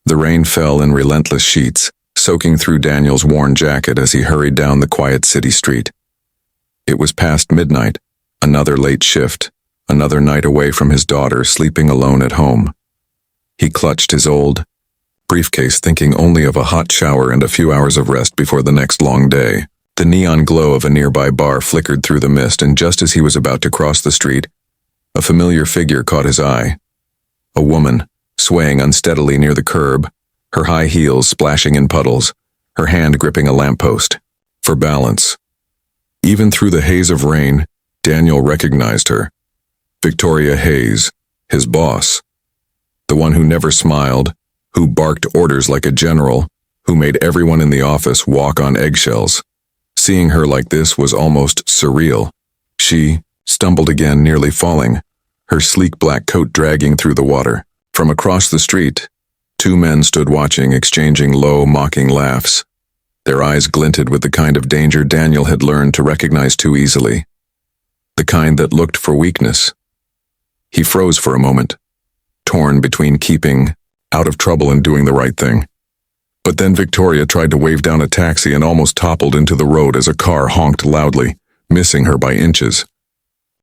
The rain fell in relentless sheets, soaking through Daniel's worn jacket as he hurried down the quiet city street. It was past midnight, another late shift, another night away from his daughter sleeping alone at home. He clutched his old briefcase, thinking only of a hot shower and a few hours of rest before the next long day. The neon glow of a nearby bar flickered through the mist, and just as he was about to cross the street, a familiar figure caught his eye. A woman, swaying unsteadily near the curb, her high heels splashing in puddles, her hand gripping a lamppost for balance. Even through the haze of rain, Daniel recognized her. Victoria Hayes, his boss. The one who never smiled, who barked orders like a general, who made everyone in the office walk on eggshells. Seeing her like this was almost surreal. She stumbled again, nearly falling, her sleek black coat dragging through the water. From across the street, two men stood watching, exchanging low, mocking laughs. Their eyes glinted with the kind of danger Daniel had learned to recognize too easily. The kind that looked for weakness. He froze for a moment, torn between keeping out of trouble and doing the right thing. But then Victoria tried to wave down a taxi and almost toppled into the road as a car honked loudly, missing her by inches.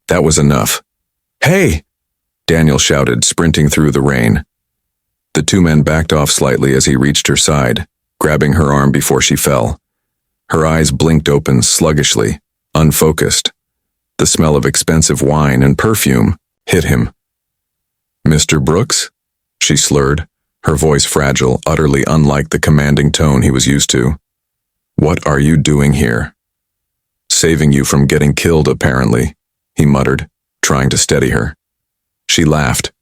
That was enough. "Hey!" Daniel shouted, sprinting through the rain. The two men backed off slightly as he reached her side, grabbing her arm before she fell. Her eyes blinked open sluggishly, unfocused. The smell of expensive wine and perfume hit him. "Mr. Brooks?" she slurred, her voice fragile, utterly unlike the commanding tone he was used to. "What are you doing here?" "Saving you from getting killed, apparently," he muttered, trying to steady her. She laughed,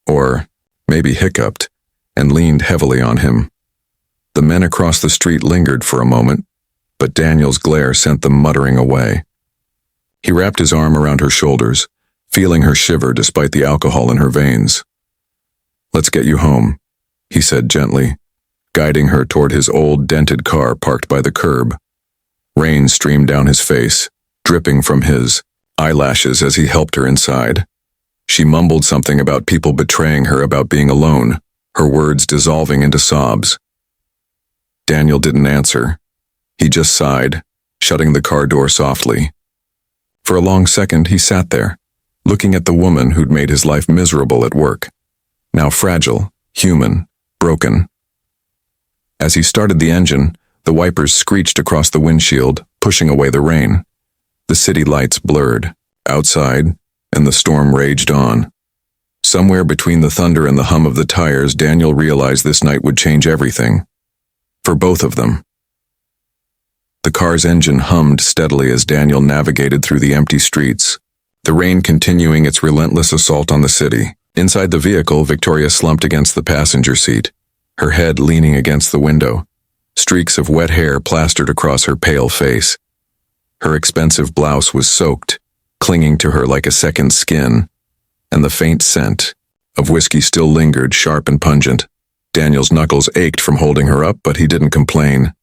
or maybe hiccuped, and leaned heavily on him. The men across the street lingered for a moment, but Daniel's glare sent them muttering away. He wrapped his arm around her shoulders, feeling her shiver despite the alcohol in her veins. "Let's get you home," he said gently, guiding her toward his old, dented car parked by the curb. Rain streamed down his face, dripping from his eyelashes as he helped her inside. She mumbled something about people betraying her, about being alone, her words dissolving into sobs. Daniel didn't answer. He just sighed, shutting the car door softly. For a long second he sat there, looking at the woman who'd made his life miserable at work. Now fragile, human, broken. As he started the engine, the wipers screeched across the windshield, pushing away the rain. The city lights blurred, outside, and the storm raged on. Somewhere between the thunder and the hum of the tires, Daniel realized this night would change everything. For both of them. The car's engine hummed steadily as Daniel navigated through the empty streets, the rain continuing its relentless assault on the city. Inside the vehicle, Victoria slumped against the passenger seat, her head leaning against the window. Streaks of wet hair plastered across her pale face. Her expensive blouse was soaked, clinging to her like a second skin, and the faint scent of whiskey still lingered, sharp and pungent. Daniel's knuckles ached from holding her up, but he didn't complain.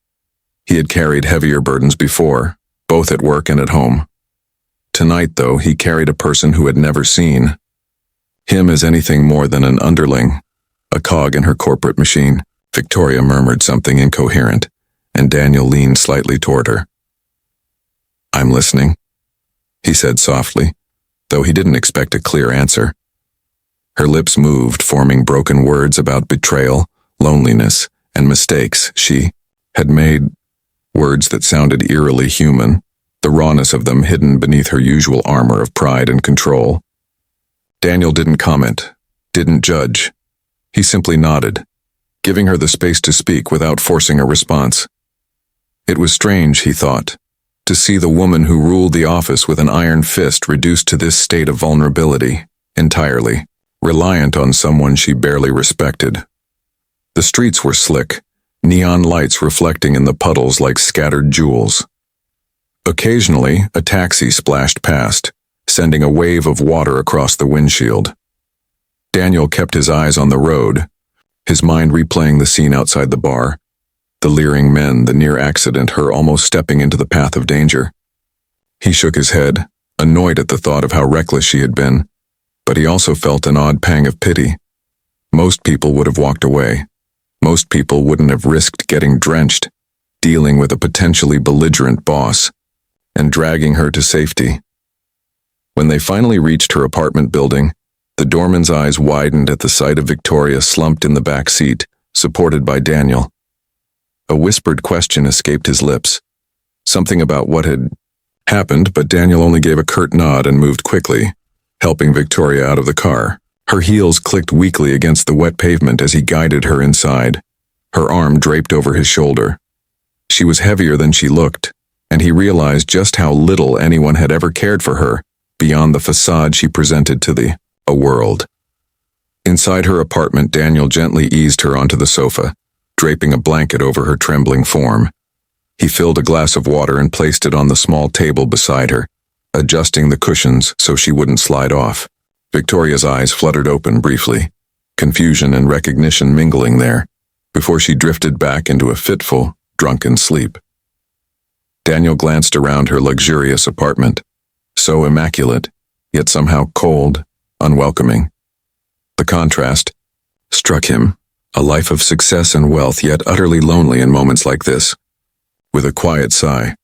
He had carried heavier burdens before, both at work and at home. Tonight, though, he carried a person who had never seen him as anything more than an underling, a cog in her corporate machine. Victoria murmured something incoherent, and Daniel leaned slightly toward her. "I'm listening," he said softly, though he didn't expect a clear answer. Her lips moved, forming broken words about betrayal, loneliness, and mistakes she had made, words that sounded eerily human, the rawness of them hidden beneath her usual armor of pride and control. Daniel didn't comment, didn't judge. He simply nodded, giving her the space to speak without forcing a response. It was strange, he thought, to see the woman who ruled the office with an iron fist reduced to this state of vulnerability, entirely, reliant on someone she barely respected. The streets were slick, neon lights reflecting in the puddles like scattered jewels. Occasionally, a taxi splashed past, sending a wave of water across the windshield. Daniel kept his eyes on the road, his mind replaying the scene outside the bar, the leering men, the near accident, her almost stepping into the path of danger. He shook his head, annoyed at the thought of how reckless she had been, but he also felt an odd pang of pity. Most people would have walked away. Most people wouldn't have risked getting drenched, dealing with a potentially belligerent boss, and dragging her to safety. When they finally reached her apartment building, the doorman's eyes widened at the sight of Victoria slumped in the back seat, supported by Daniel. A whispered question escaped his lips. Something about what had happened, but Daniel only gave a curt nod and moved quickly, helping Victoria out of the car. Her heels clicked weakly against the wet pavement as he guided her inside, her arm draped over his shoulder. She was heavier than she looked, and he realized just how little anyone had ever cared for her, beyond the facade she presented to the world. Inside her apartment, Daniel gently eased her onto the sofa, draping a blanket over her trembling form. He filled a glass of water and placed it on the small table beside her, adjusting the cushions so she wouldn't slide off. Victoria's eyes fluttered open briefly, confusion and recognition mingling there, before she drifted back into a fitful, drunken sleep. Daniel glanced around her luxurious apartment, so immaculate, yet somehow cold, unwelcoming. The contrast struck him, a life of success and wealth, yet utterly lonely in moments like this. With a quiet sigh,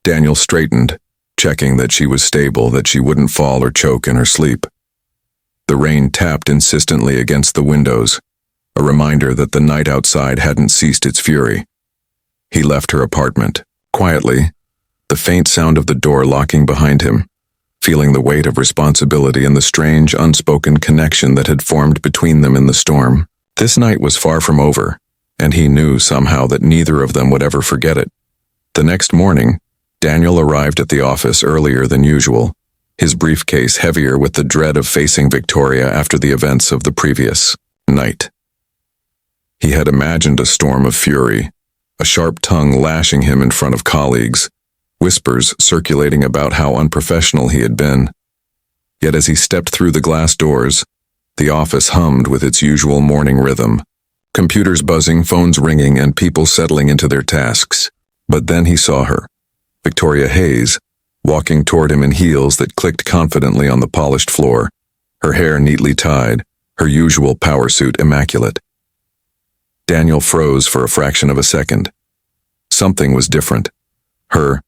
Daniel straightened, checking that she was stable, that she wouldn't fall or choke in her sleep. The rain tapped insistently against the windows, a reminder that the night outside hadn't ceased its fury. He left her apartment, quietly, the faint sound of the door locking behind him, feeling the weight of responsibility and the strange, unspoken connection that had formed between them in the storm. This night was far from over, and he knew somehow that neither of them would ever forget it. The next morning, Daniel arrived at the office earlier than usual, his briefcase heavier with the dread of facing Victoria after the events of the previous night. He had imagined a storm of fury, a sharp tongue lashing him in front of colleagues, whispers circulating about how unprofessional he had been. Yet as he stepped through the glass doors, the office hummed with its usual morning rhythm, computers buzzing, phones ringing, and people settling into their tasks. But then he saw her, Victoria Hayes, walking toward him in heels that clicked confidently on the polished floor, her hair neatly tied, her usual power suit immaculate. Daniel froze for a fraction of a second. Something was different. Her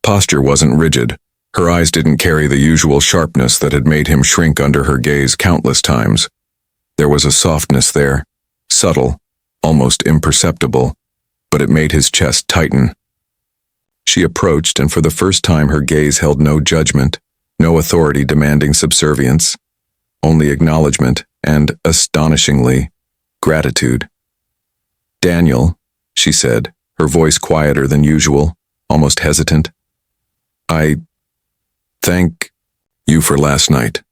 posture wasn't rigid. Her eyes didn't carry the usual sharpness that had made him shrink under her gaze countless times. There was a softness there, subtle, almost imperceptible, but it made his chest tighten. She approached, and for the first time her gaze held no judgment, no authority demanding subservience, only acknowledgement and, astonishingly, gratitude. "Daniel," she said, her voice quieter than usual, almost hesitant. "I thank you for last night."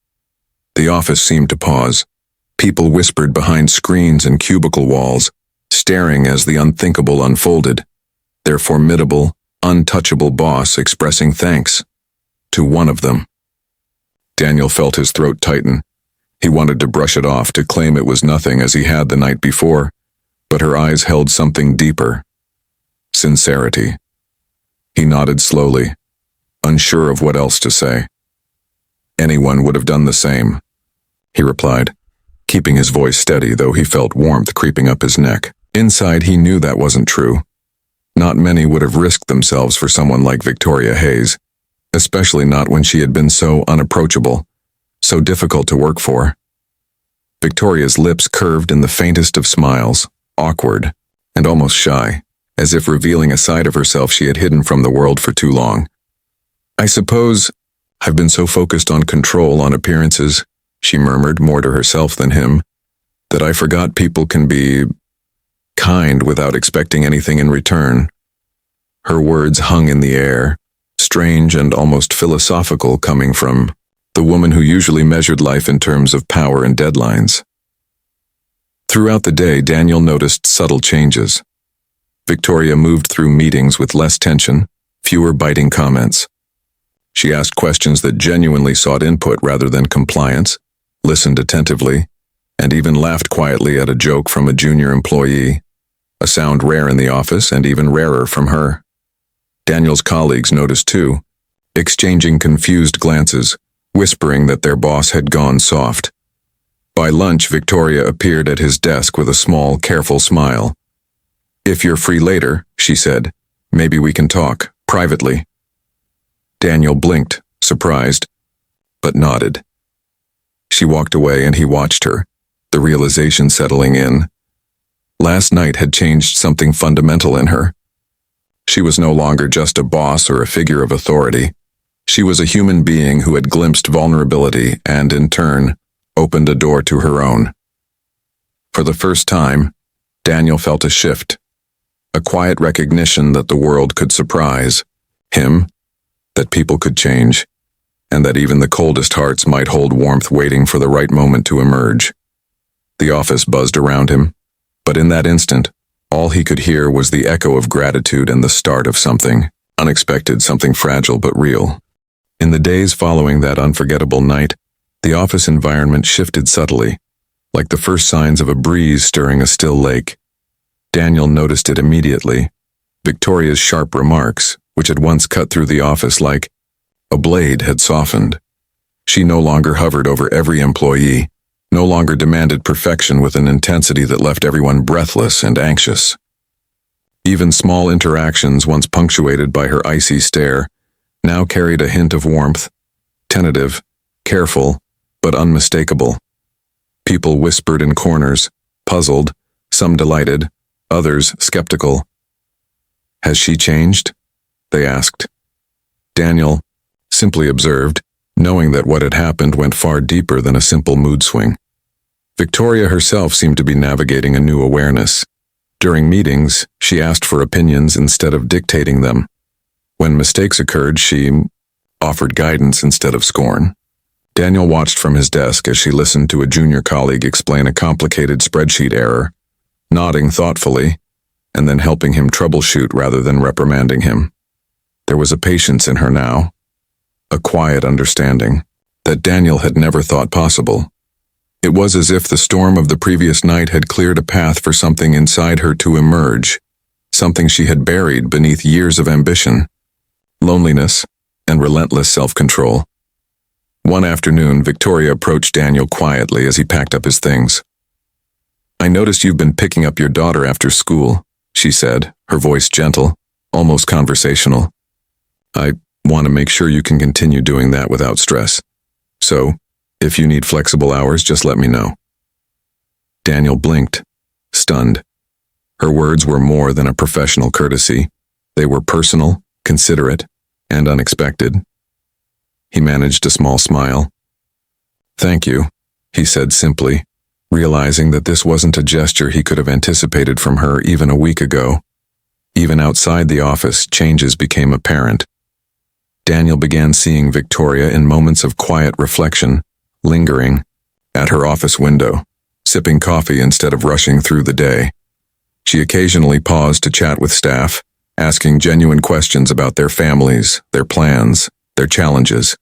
The office seemed to pause. People whispered behind screens and cubicle walls, staring as the unthinkable unfolded, their formidable, untouchable boss expressing thanks to one of them. Daniel felt his throat tighten. He wanted to brush it off, to claim it was nothing as he had the night before, but her eyes held something deeper. Sincerity. He nodded slowly, unsure of what else to say. "Anyone would have done the same," he replied, keeping his voice steady, though he felt warmth creeping up his neck. Inside, he knew that wasn't true. Not many would have risked themselves for someone like Victoria Hayes, especially not when she had been so unapproachable, so difficult to work for. Victoria's lips curved in the faintest of smiles, awkward and almost shy, as if revealing a side of herself she had hidden from the world for too long. "I suppose I've been so focused on control, on appearances," she murmured, more to herself than him, "that I forgot people can be kind without expecting anything in return." Her words hung in the air, strange and almost philosophical, coming from the woman who usually measured life in terms of power and deadlines. Throughout the day, Daniel noticed subtle changes. Victoria moved through meetings with less tension, fewer biting comments. She asked questions that genuinely sought input rather than compliance, listened attentively, and even laughed quietly at a joke from a junior employee, a sound rare in the office and even rarer from her. Daniel's colleagues noticed too, exchanging confused glances, whispering that their boss had gone soft. By lunch, Victoria appeared at his desk with a small, careful smile. "If you're free later," she said, "maybe we can talk, privately." Daniel blinked, surprised, but nodded. She walked away and he watched her, the realization settling in. Last night had changed something fundamental in her. She was no longer just a boss or a figure of authority. She was a human being who had glimpsed vulnerability and, in turn, opened a door to her own. For the first time, Daniel felt a shift, a quiet recognition that the world could surprise him, that people could change, and that even the coldest hearts might hold warmth waiting for the right moment to emerge. The office buzzed around him, but in that instant, all he could hear was the echo of gratitude and the start of something unexpected, something fragile but real. In the days following that unforgettable night, the office environment shifted subtly, like the first signs of a breeze stirring a still lake. Daniel noticed it immediately. Victoria's sharp remarks, which had once cut through the office like a blade, had softened. She no longer hovered over every employee, no longer demanded perfection with an intensity that left everyone breathless and anxious. Even small interactions, once punctuated by her icy stare, now carried a hint of warmth, tentative, careful, but unmistakable. People whispered in corners, puzzled, some delighted, others skeptical. "Has she changed?" they asked. Daniel simply observed, knowing that what had happened went far deeper than a simple mood swing. Victoria herself seemed to be navigating a new awareness. During meetings, she asked for opinions instead of dictating them. When mistakes occurred, she offered guidance instead of scorn. Daniel watched from his desk as she listened to a junior colleague explain a complicated spreadsheet error, nodding thoughtfully, and then helping him troubleshoot rather than reprimanding him. There was a patience in her now, a quiet understanding that Daniel had never thought possible. It was as if the storm of the previous night had cleared a path for something inside her to emerge, something she had buried beneath years of ambition, loneliness, and relentless self-control. One afternoon, Victoria approached Daniel quietly as he packed up his things. "I noticed you've been picking up your daughter after school," she said, her voice gentle, almost conversational. "I want to make sure you can continue doing that without stress. So, if you need flexible hours, just let me know." Daniel blinked, stunned. Her words were more than a professional courtesy. They were personal, considerate, and unexpected. He managed a small smile. "Thank you," he said simply, realizing that this wasn't a gesture he could have anticipated from her even a week ago. Even outside the office, changes became apparent. Daniel began seeing Victoria in moments of quiet reflection, lingering at her office window, sipping coffee instead of rushing through the day. She occasionally paused to chat with staff, asking genuine questions about their families, their plans, their challenges.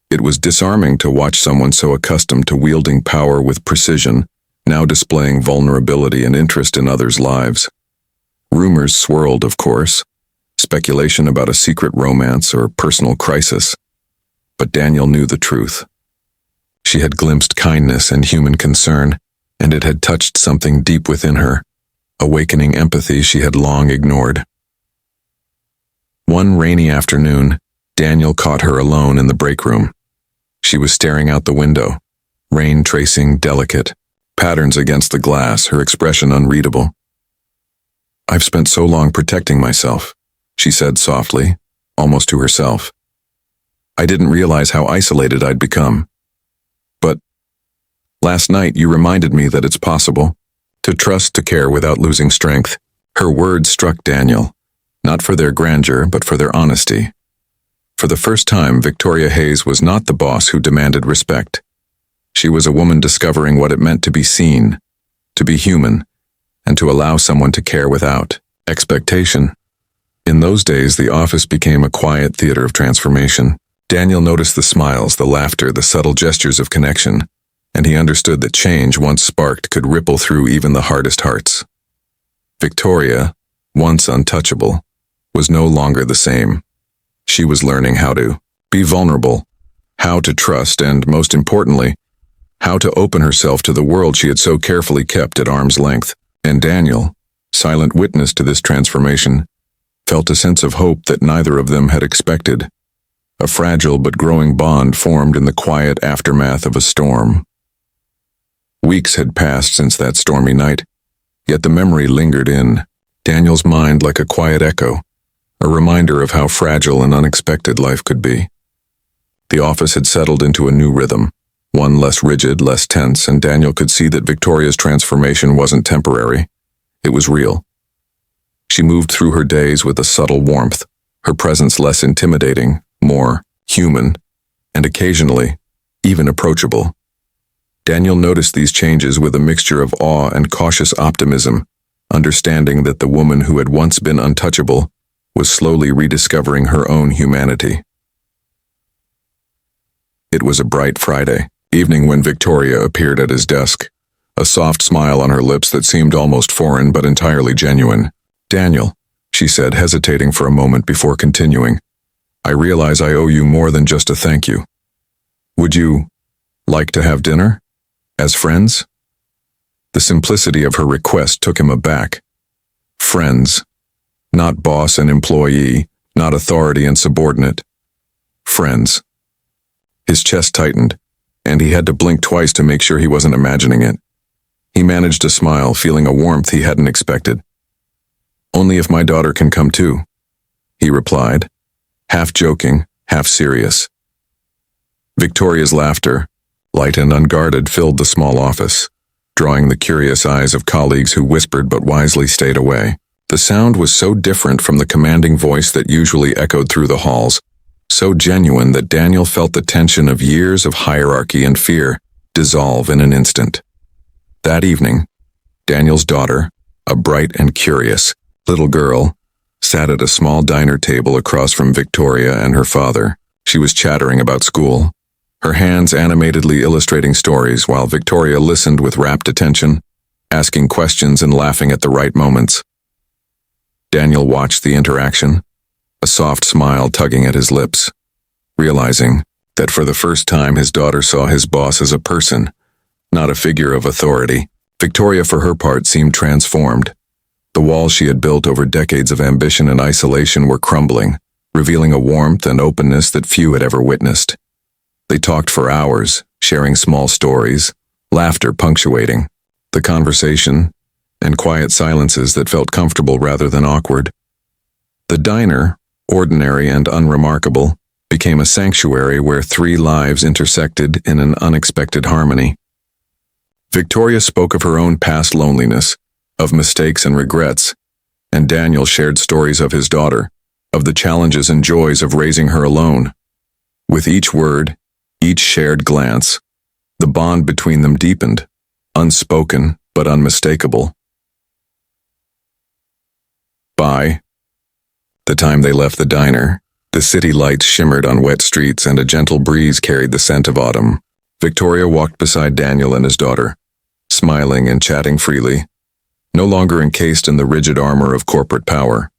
It was disarming to watch someone so accustomed to wielding power with precision, now displaying vulnerability and interest in others' lives. Rumors swirled, of course, speculation about a secret romance or personal crisis. But Daniel knew the truth. She had glimpsed kindness and human concern, and it had touched something deep within her, awakening empathy she had long ignored. One rainy afternoon, Daniel caught her alone in the break room. She was staring out the window, rain tracing delicate patterns against the glass, her expression unreadable. "I've spent so long protecting myself," she said softly, almost to herself. "I didn't realize how isolated I'd become. But last night you reminded me that it's possible to trust, to care without losing strength." Her words struck Daniel, not for their grandeur, but for their honesty. For the first time, Victoria Hayes was not the boss who demanded respect. She was a woman discovering what it meant to be seen, to be human, and to allow someone to care without expectation. In those days, the office became a quiet theater of transformation. Daniel noticed the smiles, the laughter, the subtle gestures of connection, and he understood that change, once sparked, could ripple through even the hardest hearts. Victoria, once untouchable, was no longer the same. She was learning how to be vulnerable, how to trust, and most importantly, how to open herself to the world she had so carefully kept at arm's length. And Daniel, silent witness to this transformation, felt a sense of hope that neither of them had expected. A fragile but growing bond formed in the quiet aftermath of a storm. Weeks had passed since that stormy night, yet the memory lingered in Daniel's mind like a quiet echo, a reminder of how fragile and unexpected life could be. The office had settled into a new rhythm, one less rigid, less tense, and Daniel could see that Victoria's transformation wasn't temporary. It was real. She moved through her days with a subtle warmth, her presence less intimidating, more human, and occasionally even approachable. Daniel noticed these changes with a mixture of awe and cautious optimism, understanding that the woman who had once been untouchable was slowly rediscovering her own humanity. It was a bright Friday evening when Victoria appeared at his desk, a soft smile on her lips that seemed almost foreign but entirely genuine. "Daniel," she said, hesitating for a moment before continuing, "I realize I owe you more than just a thank you. Would you like to have dinner? As friends?" The simplicity of her request took him aback. Friends. Not boss and employee, not authority and subordinate. Friends. His chest tightened, and he had to blink twice to make sure he wasn't imagining it. He managed to smile, feeling a warmth he hadn't expected. "Only if my daughter can come too," he replied, half joking, half serious. Victoria's laughter, light and unguarded, filled the small office, drawing the curious eyes of colleagues who whispered but wisely stayed away. The sound was so different from the commanding voice that usually echoed through the halls, so genuine that Daniel felt the tension of years of hierarchy and fear dissolve in an instant. That evening, Daniel's daughter, a bright and curious little girl, sat at a small diner table across from Victoria and her father. She was chattering about school, her hands animatedly illustrating stories while Victoria listened with rapt attention, asking questions and laughing at the right moments. Daniel watched the interaction, a soft smile tugging at his lips, realizing that for the first time his daughter saw his boss as a person, not a figure of authority. Victoria, for her part, seemed transformed. The walls she had built over decades of ambition and isolation were crumbling, revealing a warmth and openness that few had ever witnessed. They talked for hours, sharing small stories, laughter punctuating the conversation, and quiet silences that felt comfortable rather than awkward. The diner, ordinary and unremarkable, became a sanctuary where three lives intersected in an unexpected harmony. Victoria spoke of her own past loneliness, of mistakes and regrets, and Daniel shared stories of his daughter, of the challenges and joys of raising her alone. With each word, each shared glance, the bond between them deepened, unspoken but unmistakable. By the time they left the diner, the city lights shimmered on wet streets and a gentle breeze carried the scent of autumn. Victoria walked beside Daniel and his daughter, smiling and chatting freely, no longer encased in the rigid armor of corporate power.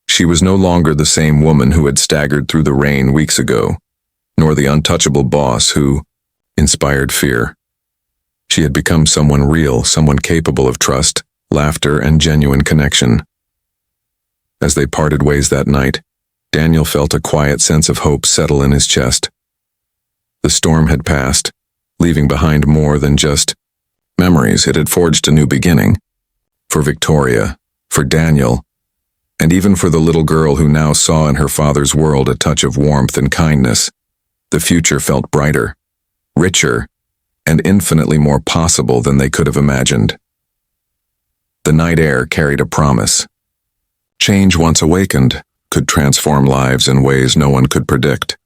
She was no longer the same woman who had staggered through the rain weeks ago, nor the untouchable boss who inspired fear. She had become someone real, someone capable of trust, laughter, and genuine connection. As they parted ways that night, Daniel felt a quiet sense of hope settle in his chest. The storm had passed, leaving behind more than just memories. It had forged a new beginning. For Victoria, for Daniel, and even for the little girl who now saw in her father's world a touch of warmth and kindness, the future felt brighter, richer, and infinitely more possible than they could have imagined. The night air carried a promise. Change once awakened could transform lives in ways no one could predict.